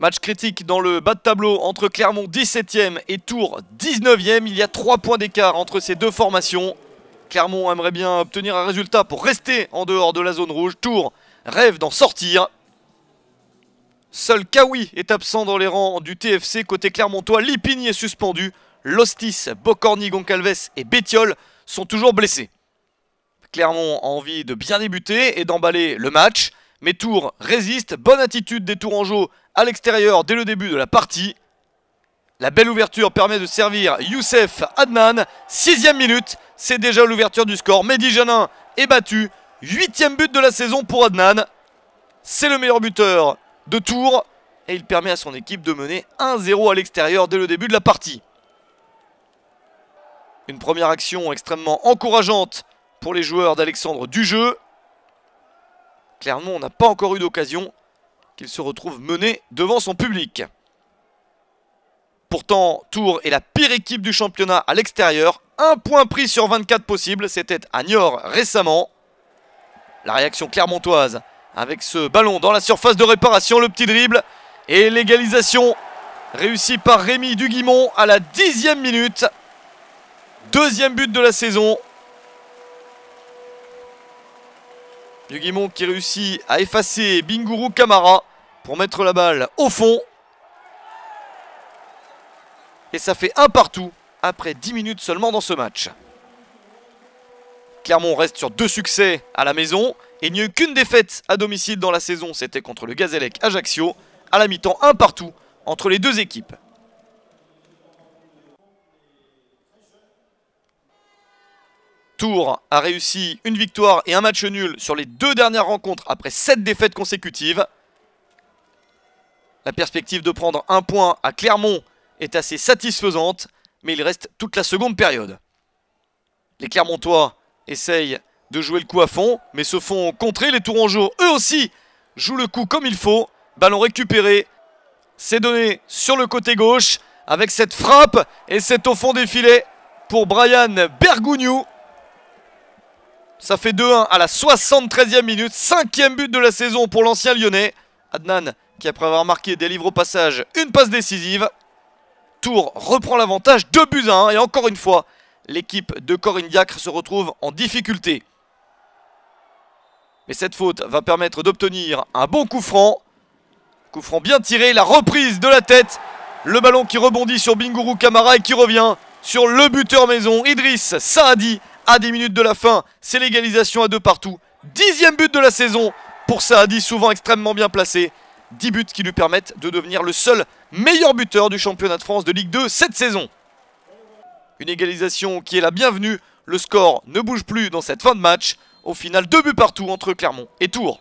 Match critique dans le bas de tableau entre Clermont 17e et Tours 19e. Il y a 3 points d'écart entre ces deux formations. Clermont aimerait bien obtenir un résultat pour rester en dehors de la zone rouge. Tours rêve d'en sortir. Seul Kawi est absent dans les rangs du TFC. Côté clermontois, Lipini est suspendu. Lostis, Bocorni, Goncalves et Bétiol sont toujours blessés. Clermont a envie de bien débuter et d'emballer le match. Mais Tours résiste. Bonne attitude des Tourangeaux à l'extérieur dès le début de la partie. La belle ouverture permet de servir Youssef Adnan. 6e minute, c'est déjà l'ouverture du score. Mehdi Janin est battu. 8e but de la saison pour Adnan. C'est le meilleur buteur de Tours. Et il permet à son équipe de mener 1-0 à l'extérieur dès le début de la partie. Une première action extrêmement encourageante pour les joueurs d'Alexandre Dujeu. Clermont n'a pas encore eu d'occasion qu'il se retrouve mené devant son public. Pourtant, Tours est la pire équipe du championnat à l'extérieur. 1 point pris sur 24 possibles, c'était à Niort récemment. La réaction clermontoise avec ce ballon dans la surface de réparation, le petit dribble et l'égalisation réussie par Rémi Duguimont à la 10e minute. 2e but de la saison. Duguimont qui réussit à effacer Bingourou Kamara pour mettre la balle au fond. Et ça fait 1 partout après 10 minutes seulement dans ce match. Clermont reste sur 2 succès à la maison. Et il n'y a eu qu'une défaite à domicile dans la saison. C'était contre le Gazélec Ajaccio. À la mi-temps, 1 partout entre les deux équipes. Tours a réussi une victoire et un match nul sur les 2 dernières rencontres après 7 défaites consécutives. La perspective de prendre 1 point à Clermont est assez satisfaisante, mais il reste toute la seconde période. Les Clermontois essayent de jouer le coup à fond, mais se font contrer. Les Tourangeaux, eux aussi, jouent le coup comme il faut. Ballon récupéré, c'est donné sur le côté gauche, avec cette frappe, et c'est au fond des filets pour Brian Bergougnou. Ça fait 2-1 à la 73e minute, 5e but de la saison pour l'ancien lyonnais. Adnan qui, après avoir marqué, délivre au passage une passe décisive. Tours reprend l'avantage, 2-1, et encore une fois, l'équipe de Corinne Diacre se retrouve en difficulté. Mais cette faute va permettre d'obtenir un bon coup franc. Coup franc bien tiré, la reprise de la tête. Le ballon qui rebondit sur Bingourou Kamara et qui revient sur le buteur maison, Idriss Saadi. À 10 minutes de la fin, c'est l'égalisation à 2 partout. 10e but de la saison pour Saadi, souvent extrêmement bien placé. 10 buts qui lui permettent de devenir le seul meilleur buteur du championnat de France de Ligue 2 cette saison. Une égalisation qui est la bienvenue. Le score ne bouge plus dans cette fin de match. Au final, 2 buts partout entre Clermont et Tours.